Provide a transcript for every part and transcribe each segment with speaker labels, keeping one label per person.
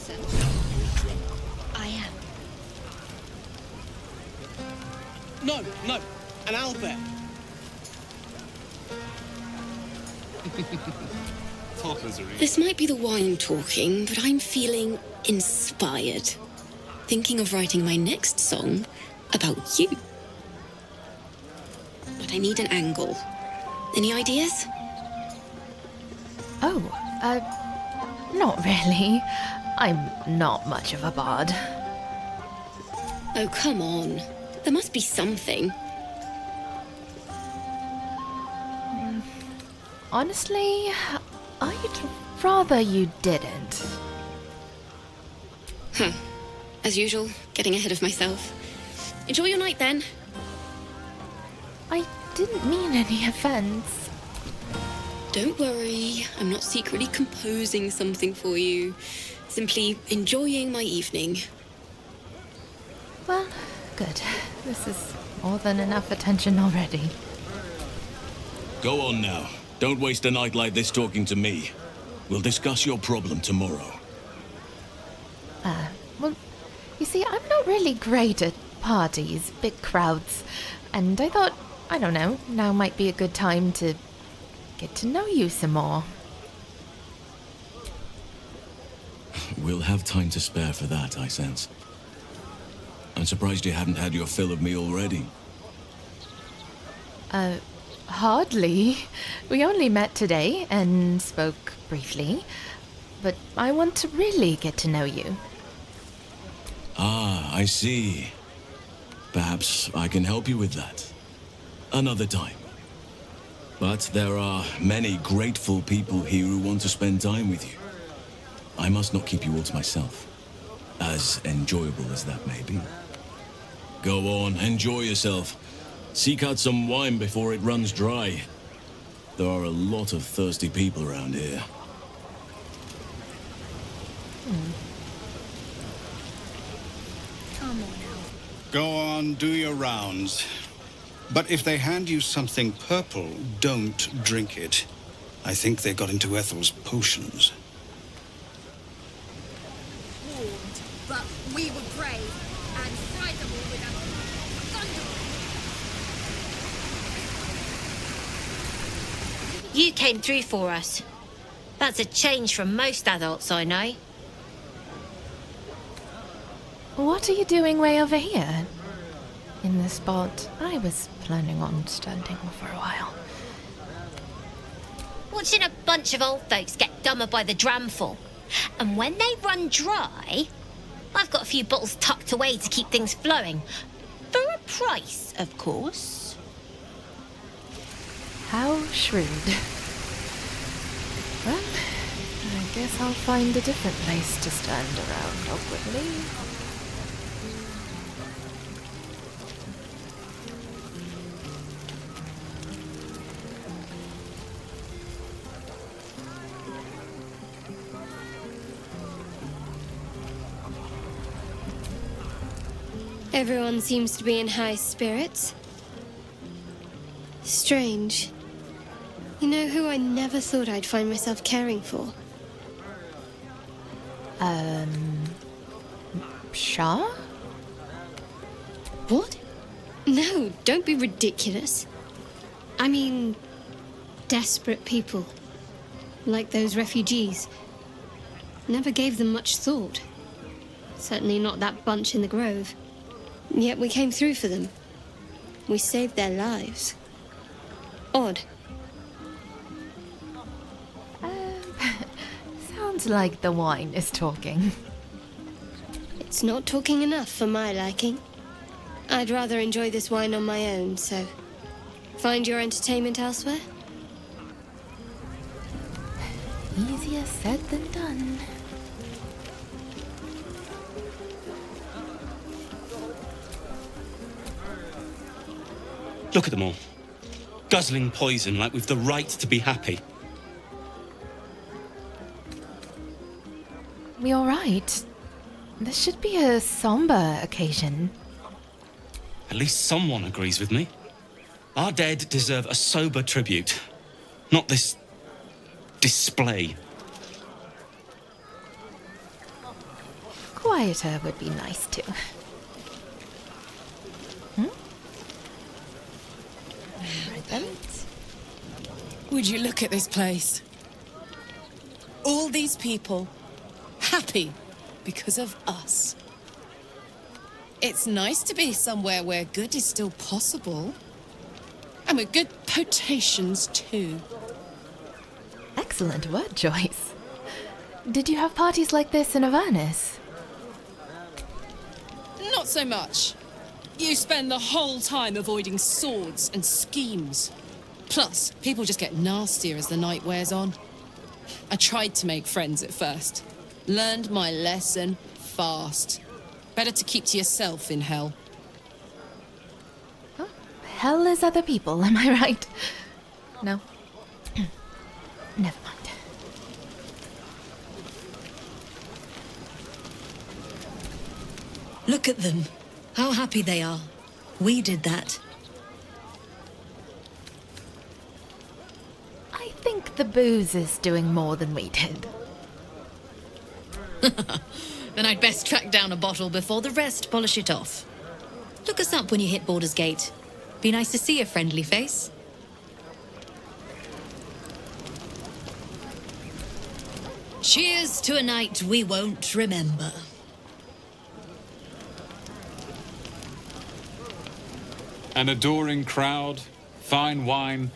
Speaker 1: person. I am.
Speaker 2: No, an owlbear.
Speaker 3: This might be the wine talking, but I'm feeling inspired. Thinking of writing my next song about you. But I need an angle. Any ideas?
Speaker 4: Oh, not really. I'm not much of a bard.
Speaker 3: Oh, come on. There must be something.
Speaker 4: Honestly, I'd rather you didn't.
Speaker 3: As usual, getting ahead of myself. Enjoy your night then.
Speaker 4: I didn't mean any offense.
Speaker 3: Don't worry, I'm not secretly composing something for you. Simply enjoying my evening.
Speaker 4: Well, good. This is more than enough attention already.
Speaker 5: Go on now. Don't waste a night like this talking to me. We'll discuss your problem tomorrow.
Speaker 4: Well, you see, I'm not really great at parties, big crowds, and I thought, I don't know, now might be a good time to get to know you some more.
Speaker 5: We'll have time to spare for that, I sense. I'm surprised you haven't had your fill of me already.
Speaker 4: Hardly. We only met today and spoke briefly, but I want to really get to know you.
Speaker 5: Ah, I see. Perhaps I can help you with that. Another time. But there are many grateful people here who want to spend time with you. I must not keep you all to myself, as enjoyable as that may be. Go on, enjoy yourself. Seek out some wine before it runs dry. There are a lot of thirsty people around here.
Speaker 1: Come on now.
Speaker 6: Go on, do your rounds. But if they hand you something purple, don't drink it. I think they got into Ethel's potions.
Speaker 1: Warned, but we were brave and fried them all with our thunder.
Speaker 7: You came through for us. That's a change from most adults I know.
Speaker 4: What are you doing way over here? In the spot I was planning on standing for a while.
Speaker 7: Watching a bunch of old folks get dumber by the dramful. And when they run dry, I've got a few bottles tucked away to keep things flowing. For a price, of course.
Speaker 4: How shrewd. Well, I guess I'll find a different place to stand around awkwardly.
Speaker 8: Everyone seems to be in high spirits. Strange. You know who I never thought I'd find myself caring for?
Speaker 4: Shah?
Speaker 8: What? No, don't be ridiculous. I mean, desperate people. Like those refugees. Never gave them much thought. Certainly not that bunch in the grove. Yet we came through for them. We saved their lives. Odd.
Speaker 4: Sounds like the wine is talking.
Speaker 8: It's not talking enough for my liking. I'd rather enjoy this wine on my own, so... find your entertainment elsewhere?
Speaker 4: Easier said than done.
Speaker 2: Look at them all. Guzzling poison like we've the right to be happy.
Speaker 4: We all right? This should be a somber occasion.
Speaker 2: At least someone agrees with me. Our dead deserve a sober tribute, not this display.
Speaker 4: quieter would be nice too. Right then.
Speaker 9: Would you look at this place? All these people happy because of us. It's nice to be somewhere where good is still possible. And with good potations too.
Speaker 4: Excellent word choice. Did you have parties like this in Avernus?
Speaker 9: Not so much. You spend the whole time avoiding swords and schemes. Plus, people just get nastier as the night wears on. I tried to make friends at first. Learned my lesson fast. Better to keep to yourself in hell.
Speaker 4: Oh, hell is other people, am I right? No. Never mind.
Speaker 10: Look at them. How happy they are. We did that.
Speaker 4: I think the booze is doing more than we did.
Speaker 10: Then I'd best track down a bottle before the rest polish it off. Look us up when you hit Baldur's Gate. Be nice to see a friendly face. Cheers to a night we won't remember.
Speaker 11: An adoring crowd, fine wine.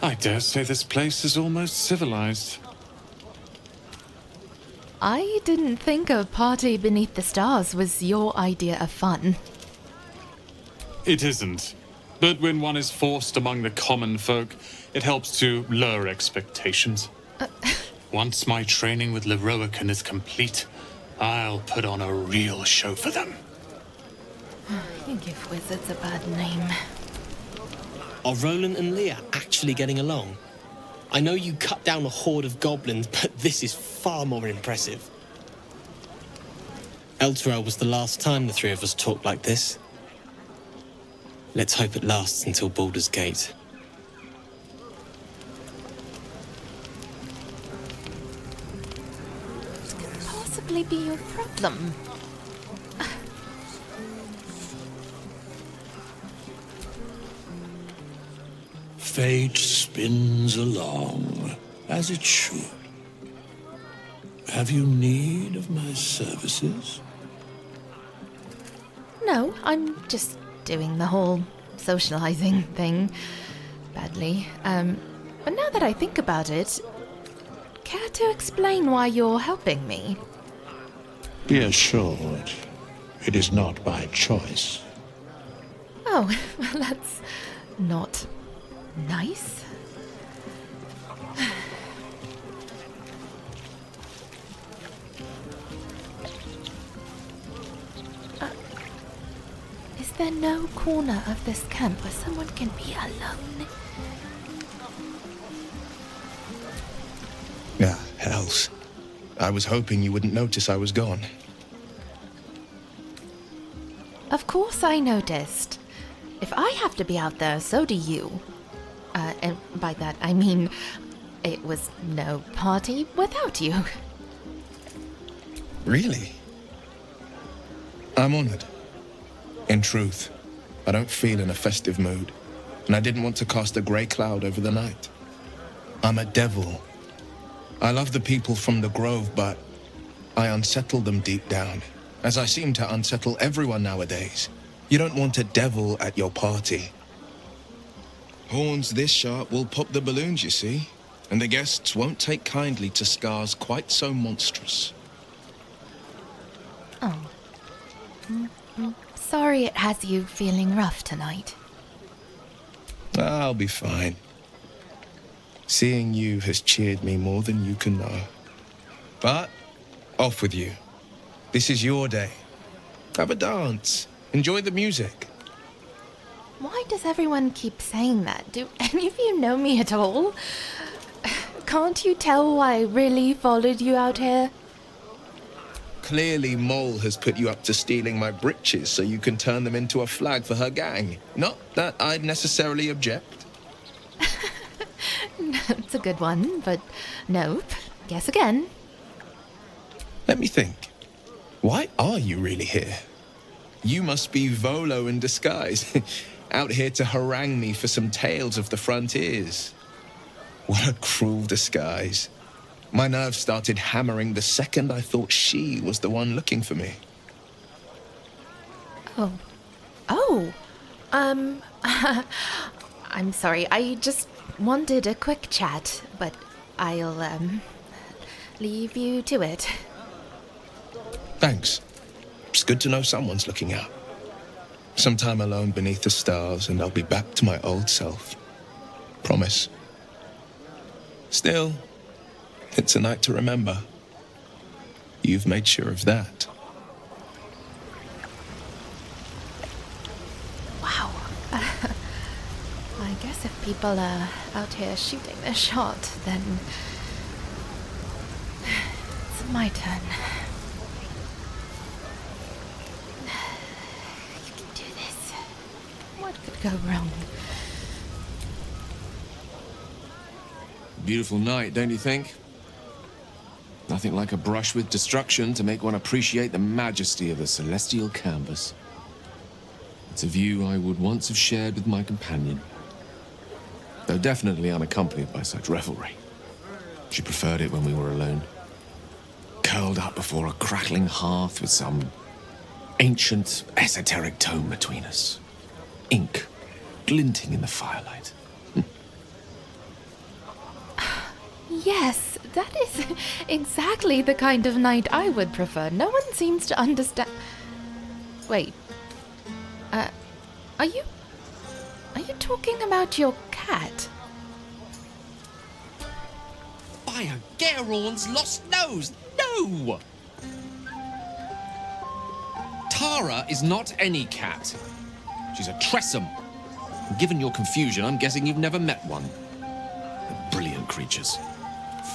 Speaker 11: I dare say this place is almost civilized.
Speaker 4: I didn't think a party beneath the stars was your idea of fun.
Speaker 11: It isn't. But when one is forced among the common folk, it helps to lower expectations. Once my training with Leroican is complete, I'll put on a real show for them.
Speaker 4: You give wizards a bad name.
Speaker 12: Are Roland and Leah actually getting along? I know you cut down a horde of goblins, but this is far more impressive. Elturel was the last time the three of us talked like this. Let's hope it lasts until Baldur's Gate.
Speaker 4: What could possibly be your problem?
Speaker 13: Fate spins along, as it should. Have you need of my services?
Speaker 4: No, I'm just doing the whole socializing thing badly. But now that I think about it, care to explain why you're helping me?
Speaker 13: Be assured, it is not by choice.
Speaker 4: Oh, well, that's not nice. Is there no corner of this camp where someone can be alone?
Speaker 14: Ah, hells. I was hoping you wouldn't notice I was gone.
Speaker 4: Of course I noticed. If I have to be out there, so do you. And by that I mean, it was no party without you.
Speaker 14: Really? I'm honored. In truth, I don't feel in a festive mood, and I didn't want to cast a grey cloud over the night. I'm a devil. I love the people from the Grove, but I unsettle them deep down, as I seem to unsettle everyone nowadays. You don't want a devil at your party. Horns this sharp will pop the balloons, you see, and the guests won't take kindly to scars quite so monstrous.
Speaker 4: Oh. Sorry it has you feeling rough tonight.
Speaker 14: I'll be fine. Seeing you has cheered me more than you can know. But, off with you. This is your day. Have a dance. Enjoy the music.
Speaker 4: Why does everyone keep saying that? Do any of you know me at all? Can't you tell why I really followed you out here?
Speaker 14: Clearly Mole has put you up to stealing my breeches so you can turn them into a flag for her gang. Not that I'd necessarily object.
Speaker 4: That's a good one, but nope. Guess again.
Speaker 14: Let me think. Why are you really here? You must be Volo in disguise, out here to harangue me for some tales of the frontiers. What a cruel disguise. My nerves started hammering the second I thought she was the one looking for me.
Speaker 4: I'm sorry, I just wanted a quick chat, but I'll, leave you to it.
Speaker 14: Thanks. It's good to know someone's looking out. Some time alone beneath the stars and I'll be back to my old self. Promise. Still, it's a night to remember. You've made sure of that.
Speaker 4: Wow. I guess if people are out here shooting their shot, then it's my turn. You can do this. What could go wrong?
Speaker 5: Beautiful night, don't you think? Nothing like a brush with destruction to make one appreciate the majesty of the celestial canvas. It's a view I would once have shared with my companion, though definitely unaccompanied by such revelry. She preferred it when we were alone, curled up before a crackling hearth with some ancient, esoteric tome between us, ink glinting in the firelight.
Speaker 4: Yes, that is exactly the kind of night I would prefer. No one seems to understand. Wait. Are you talking about your cat?
Speaker 5: By a Gerorn's lost nose! No! Tara is not any cat. She's a Tressum. Given your confusion, I'm guessing you've never met one. They're brilliant creatures.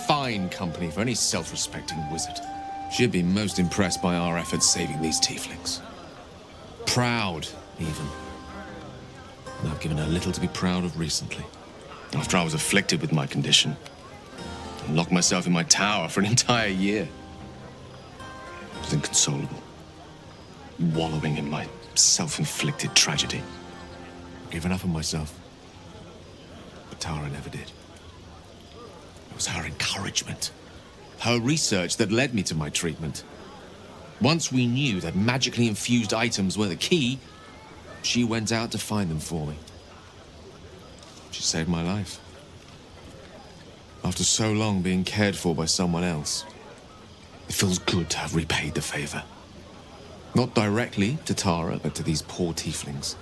Speaker 5: Fine company for any self-respecting wizard. She'd be most impressed by our efforts saving these tieflings. Proud, even. And I've given her little to be proud of recently. After I was afflicted with my condition, and locked myself in my tower for an entire year. I was inconsolable, wallowing in my self-inflicted tragedy. Given up on myself. But Tara never did. It was her encouragement, her research that led me to my treatment. Once we knew that magically infused items were the key, she went out to find them for me. She saved my life. After so long being cared for by someone else, it feels good to have repaid the favor. Not directly to Tara, but to these poor tieflings.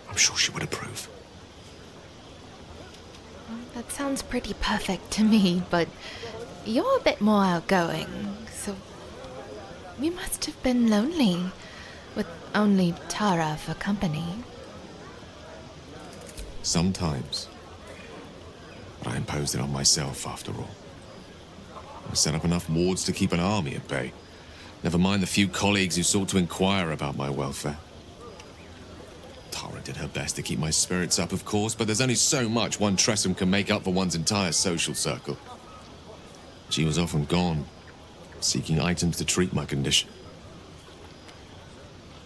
Speaker 5: I'm sure she would approve.
Speaker 4: That sounds pretty perfect to me, but you're a bit more outgoing, so you must have been lonely with only Tara for company.
Speaker 5: Sometimes. But I imposed it on myself, after all. I set up enough wards to keep an army at bay. Never mind the few colleagues who sought to inquire about my welfare. Tara did her best to keep my spirits up, of course, but there's only so much one Tressum can make up for one's entire social circle. She was often gone, seeking items to treat my condition.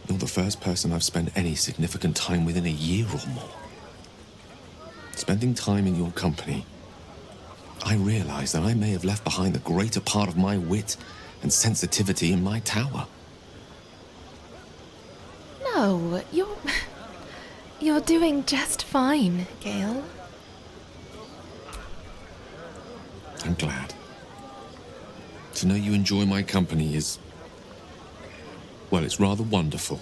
Speaker 5: You're the first person I've spent any significant time with in a year or more. Spending time in your company, I realized that I may have left behind the greater part of my wit and sensitivity in my tower.
Speaker 4: No, you're doing just fine, Gale.
Speaker 5: I'm glad. To know you enjoy my company is... well, it's rather wonderful.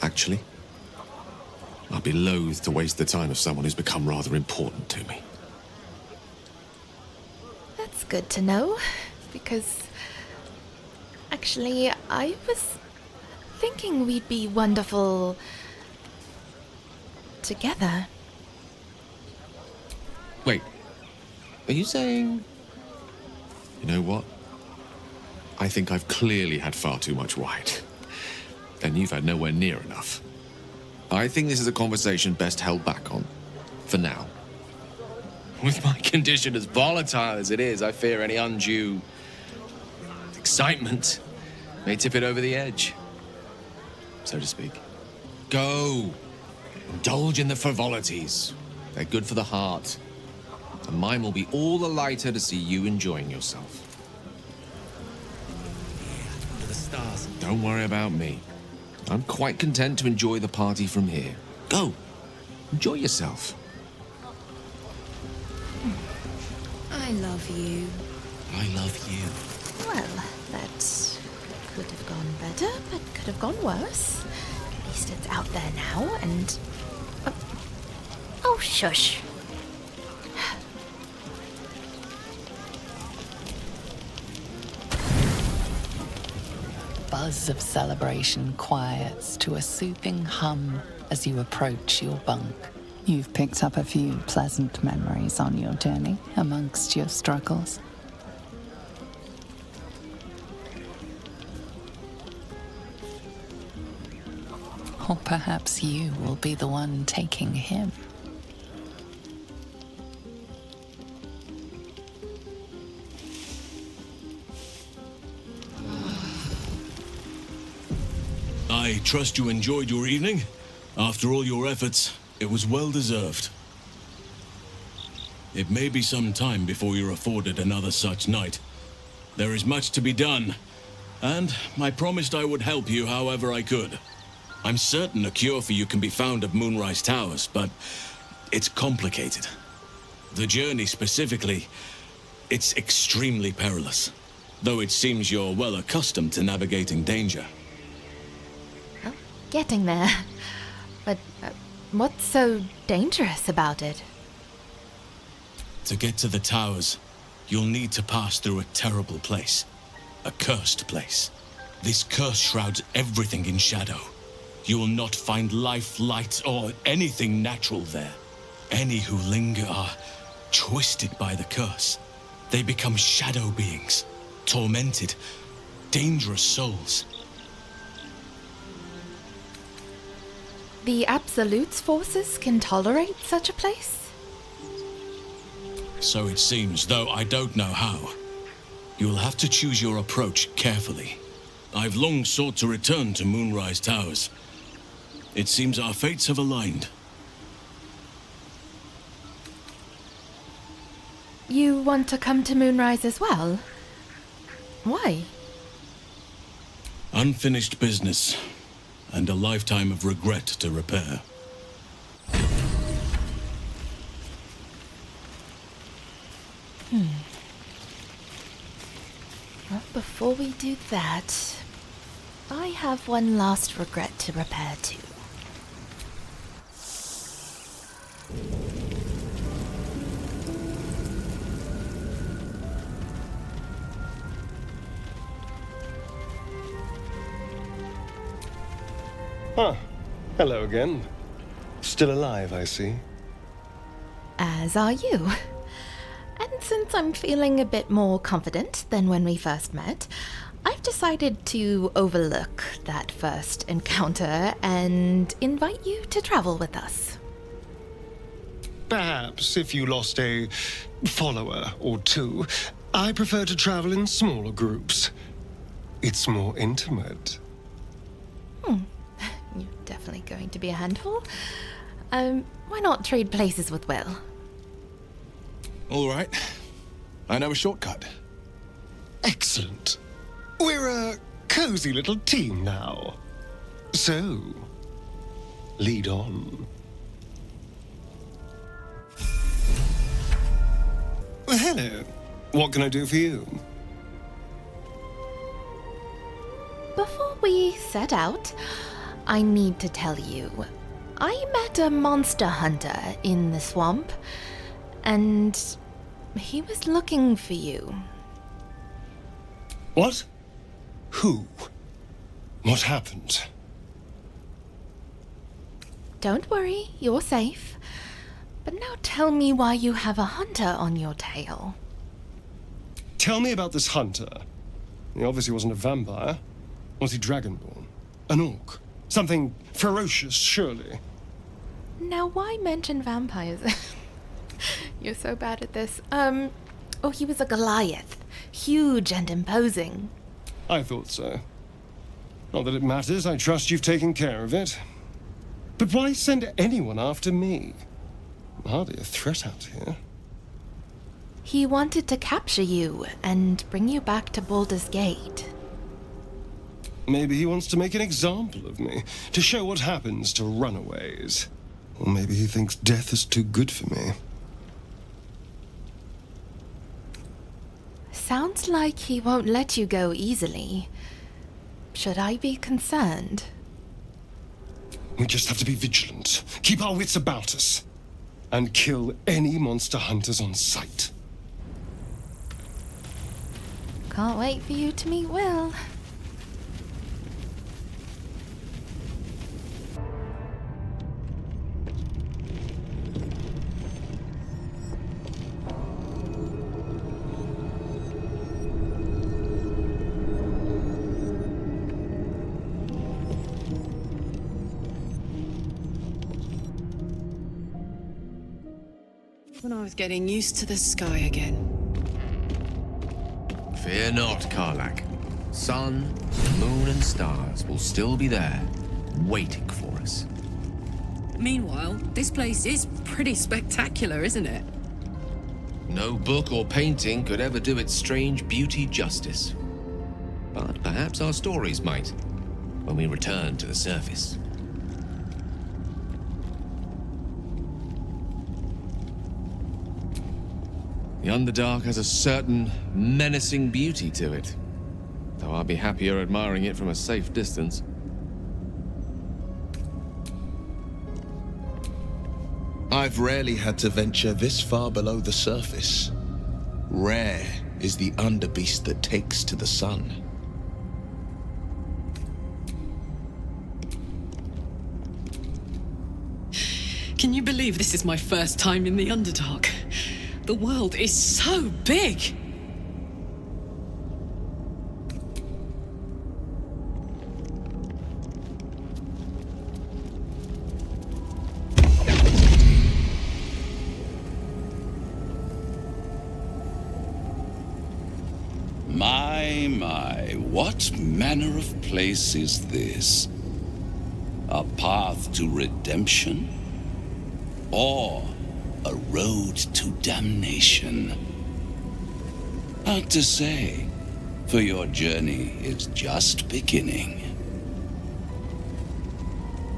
Speaker 5: Actually, I'd be loath to waste the time of someone who's become rather important to me.
Speaker 4: That's good to know, because... actually, I was thinking we'd be wonderful... together.
Speaker 5: Wait, are you saying... You know what? I think I've clearly had far too much wine. And you've had nowhere near enough. I think this is a conversation best held back on. For now. With my condition as volatile as it is, I fear any undue... excitement
Speaker 15: May tip it over the edge, so to speak. Go! Indulge in the frivolities. They're good for the heart. And mine will be all the lighter to see you enjoying yourself. Yeah, under the stars. Don't worry about me. I'm quite content to enjoy the party from here. Go! Enjoy yourself.
Speaker 3: I love you.
Speaker 15: I love you.
Speaker 4: Well, that could have gone better, but could have gone worse. At least it's out there now, and... Oh, shush.
Speaker 16: Buzz of celebration quiets to a soothing hum as you approach your bunk. You've picked up a few pleasant memories on your journey amongst your struggles. Or perhaps you will be the one taking him.
Speaker 5: I trust you enjoyed your evening. After all your efforts, it was well deserved. It may be some time before you're afforded another such night. There is much to be done, and I promised I would help you however I could. I'm certain a cure for you can be found at Moonrise Towers, but it's complicated. The journey specifically, it's extremely perilous, though it seems you're well accustomed to navigating danger.
Speaker 4: Getting there. But what's so dangerous about it?
Speaker 5: To get to the towers, you'll need to pass through a terrible place. A cursed place. This curse shrouds everything in shadow. You will not find life, light, or anything natural there. Any who linger are twisted by the curse. They become shadow beings, tormented, dangerous souls.
Speaker 4: The Absolute's forces can tolerate such a place?
Speaker 5: So it seems, though I don't know how. You'll have to choose your approach carefully. I've long sought to return to Moonrise Towers. It seems our fates have aligned.
Speaker 4: You want to come to Moonrise as well? Why?
Speaker 5: Unfinished business, and a lifetime of regret to repair.
Speaker 4: Well, before we do that, I have one last regret to repair too.
Speaker 17: Huh. Hello again. Still alive, I see.
Speaker 4: As are you. And since I'm feeling a bit more confident than when we first met, I've decided to overlook that first encounter and invite you to travel with us.
Speaker 17: Perhaps if you lost a follower or two, I prefer to travel in smaller groups. It's more intimate.
Speaker 4: You're definitely going to be a handful. Why not trade places with Will?
Speaker 14: All right. I know a shortcut.
Speaker 17: Excellent. We're a cozy little team now. So, lead on. Well, hello. What can I do for you?
Speaker 4: Before we set out, I need to tell you, I met a monster hunter in the swamp, and he was looking for you.
Speaker 17: What? Who? What happened?
Speaker 4: Don't worry, you're safe. But now tell me why you have a hunter on your tail.
Speaker 17: Tell me about this hunter. He obviously wasn't a vampire. Was he dragonborn? An orc? Something ferocious, surely.
Speaker 4: Now, why mention vampires? You're so bad at this. Oh, he was a Goliath. Huge and imposing.
Speaker 17: I thought so. Not that it matters, I trust you've taken care of it. But why send anyone after me? I'm hardly a threat out here.
Speaker 4: He wanted to capture you and bring you back to Baldur's Gate.
Speaker 17: Maybe he wants to make an example of me, to show what happens to runaways. Or maybe he thinks death is too good for me.
Speaker 4: Sounds like he won't let you go easily. Should I be concerned?
Speaker 17: We just have to be vigilant, keep our wits about us, and kill any monster hunters on sight.
Speaker 4: Can't wait for you to meet Will.
Speaker 9: When I was getting used to the sky again.
Speaker 15: Fear not, Karlak. Sun, moon, and stars will still be there, waiting for us.
Speaker 9: Meanwhile, this place is pretty spectacular, isn't it?
Speaker 15: No book or painting could ever do its strange beauty justice. But perhaps our stories might, when we return to the surface. The Underdark has a certain menacing beauty to it, though I'll be happier admiring it from a safe distance.
Speaker 14: I've rarely had to venture this far below the surface. Rare is the underbeast that takes to the sun.
Speaker 9: Can you believe this is my first time in the Underdark? The world is so big!
Speaker 18: My, what manner of place is this? A path to redemption? Or a road to damnation? Hard to say, for your journey is just beginning.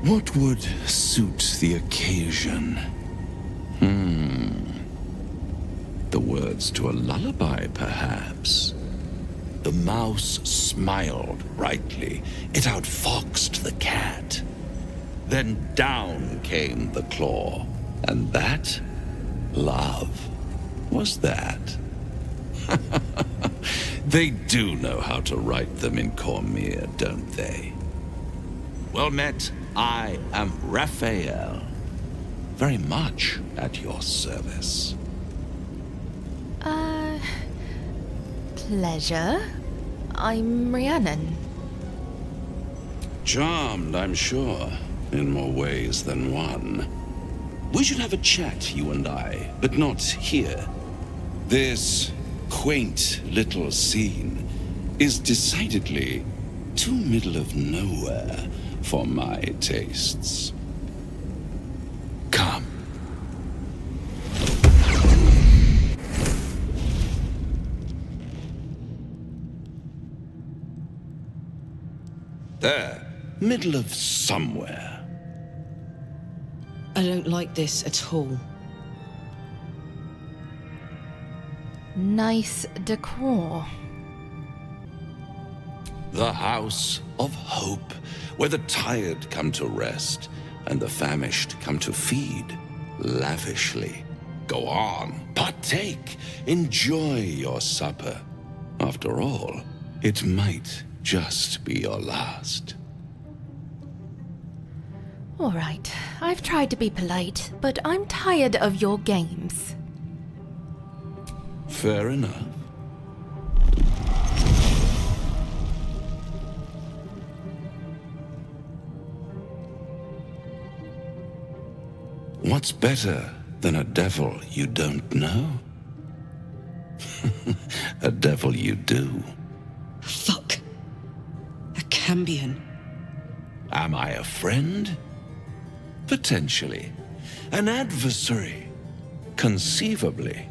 Speaker 18: What would suit the occasion? The words to a lullaby, perhaps. The mouse smiled brightly. It outfoxed the cat. Then down came the claw. And that, love, was that. They do know how to write them in Cormier, don't they? Well met, I am Raphael. Very much at your service.
Speaker 4: Pleasure. I'm Rhiannon.
Speaker 18: Charmed, I'm sure, in more ways than one. We should have a chat, you and I, but not here. This quaint little scene is decidedly too middle of nowhere for my tastes. Come. There, middle of somewhere.
Speaker 9: I don't like this at all.
Speaker 4: Nice decor.
Speaker 18: The House of Hope, where the tired come to rest and the famished come to feed lavishly. Go on, partake, enjoy your supper. After all, it might just be your last.
Speaker 4: All right, I've tried to be polite, but I'm tired of your games.
Speaker 18: Fair enough. What's better than a devil you don't know? A devil you do.
Speaker 9: Fuck. A cat.
Speaker 19: Cambion.
Speaker 18: Am I a friend? Potentially. An adversary? Conceivably.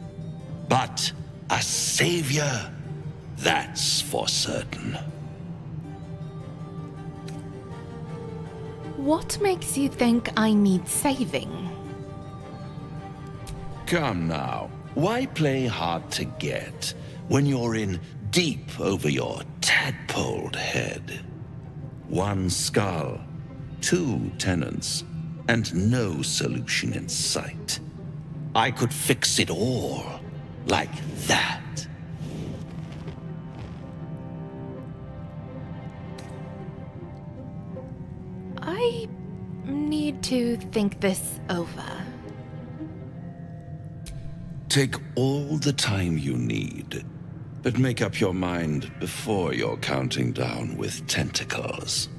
Speaker 18: But a savior? That's for certain.
Speaker 4: What makes you think I need saving?
Speaker 18: Come now. Why play hard to get when you're in deep over your tadpoled head? One skull, 2 tenants, and no solution in sight. I could fix it all like that.
Speaker 4: I need to think this over.
Speaker 18: Take all the time you need, but make up your mind before you're counting down with tentacles.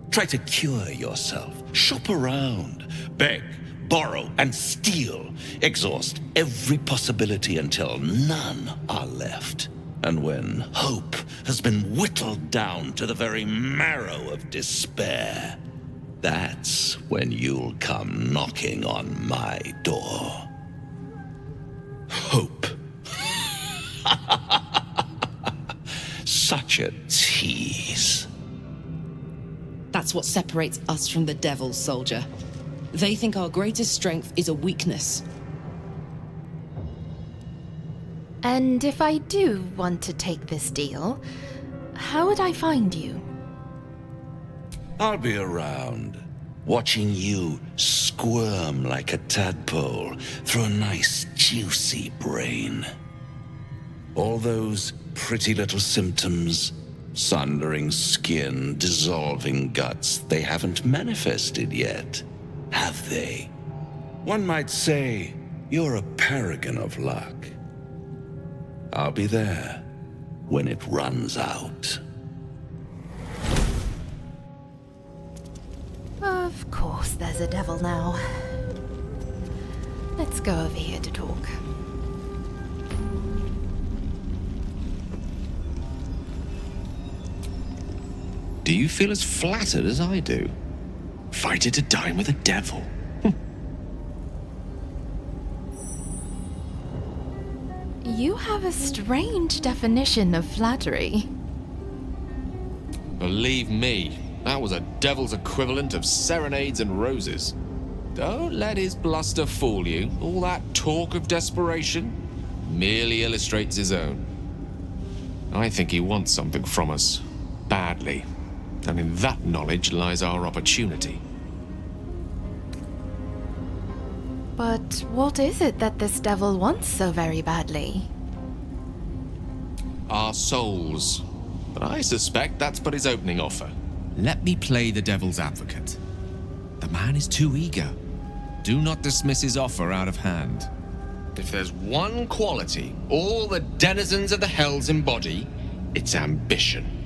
Speaker 18: Try to cure yourself. Shop around. Beg, borrow, and steal. Exhaust every possibility until none are left. And when hope has been whittled down to the very marrow of despair, that's when you'll come knocking on my door. Hope. Such a tease.
Speaker 19: That's what separates us from the devils, soldier. They think our greatest strength is a weakness.
Speaker 4: And if I do want to take this deal, how would I find you?
Speaker 18: I'll be around, watching you squirm like a tadpole through a nice, juicy brain. All those pretty little symptoms, sundering skin, dissolving guts, they haven't manifested yet, have they? One might say you're a paragon of luck. I'll be there when it runs out.
Speaker 4: Of course there's a devil now. Let's go over here to talk.
Speaker 15: Do you feel as flattered as I do? Fighting to dine with a devil?
Speaker 4: You have a strange definition of flattery.
Speaker 15: Believe me, that was a devil's equivalent of serenades and roses. Don't let his bluster fool you. All that talk of desperation merely illustrates his own. I think he wants something from us, badly. And in that knowledge lies our opportunity.
Speaker 4: But what is it that this devil wants so very badly?
Speaker 15: Our souls. But I suspect that's but his opening offer. Let me play the devil's advocate. The man is too eager. Do not dismiss his offer out of hand. If there's one quality all the denizens of the hells embody, it's ambition.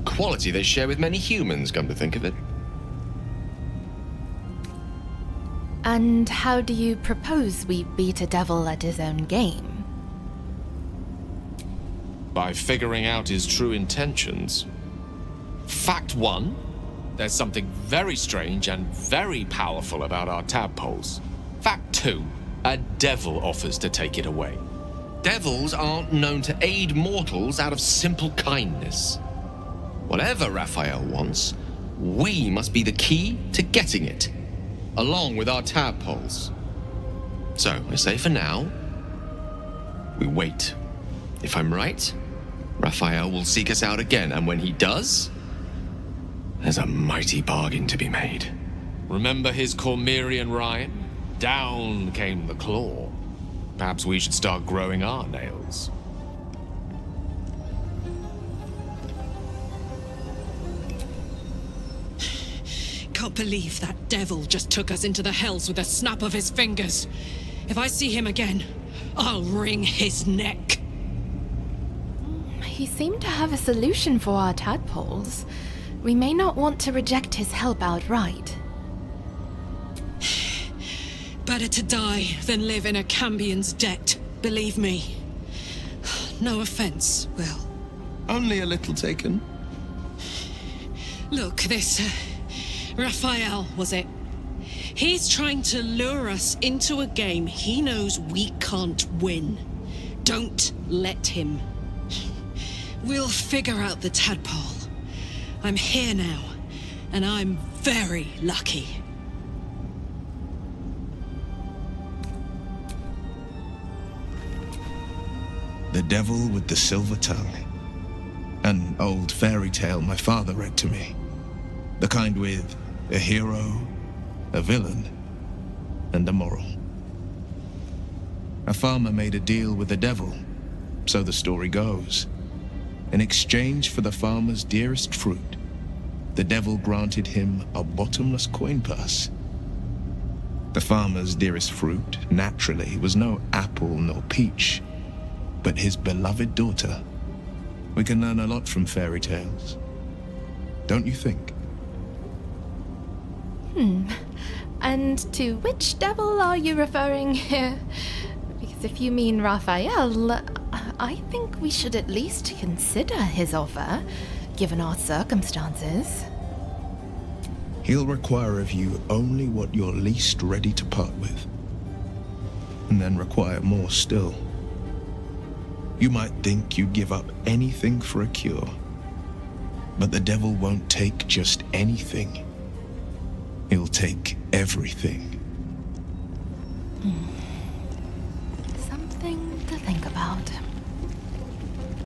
Speaker 15: Quality they share with many humans, come to think of it.
Speaker 4: And how do you propose we beat a devil at his own game?
Speaker 15: By figuring out his true intentions. Fact 1, there's something very strange and very powerful about our tadpoles. Fact 2, a devil offers to take it away. Devils aren't known to aid mortals out of simple kindness. Whatever Raphael wants, we must be the key to getting it, along with our tadpoles. So, I say for now, we wait. If I'm right, Raphael will seek us out again, and when he does, there's a mighty bargain to be made. Remember his Cormyrean rhyme? Down came the claw. Perhaps we should start growing our nails.
Speaker 19: Can't believe that devil just took us into the hells with a snap of his fingers. If I see him again, I'll wring his neck.
Speaker 4: He seemed to have a solution for our tadpoles. We may not want to reject his help outright.
Speaker 19: Better to die than live in a Cambion's debt, believe me. No offense, Will.
Speaker 14: Only a little taken.
Speaker 19: Look, this Raphael, was it? He's trying to lure us into a game he knows we can't win. Don't let him. We'll figure out the tadpole. I'm here now, and I'm very lucky.
Speaker 14: The Devil with the Silver Tongue. An old fairy tale my father read to me. The kind with a hero, a villain, and a moral. A farmer made a deal with the devil, so the story goes. In exchange for the farmer's dearest fruit, the devil granted him a bottomless coin purse. The farmer's dearest fruit, naturally, was no apple nor peach, but his beloved daughter. We can learn a lot from fairy tales. Don't you think?
Speaker 4: And to which devil are you referring here? Because if you mean Raphael, I think we should at least consider his offer, given our circumstances.
Speaker 14: He'll require of you only what you're least ready to part with, and then require more still. You might think you'd give up anything for a cure, but the devil won't take just anything. He'll take everything.
Speaker 4: Something to think about.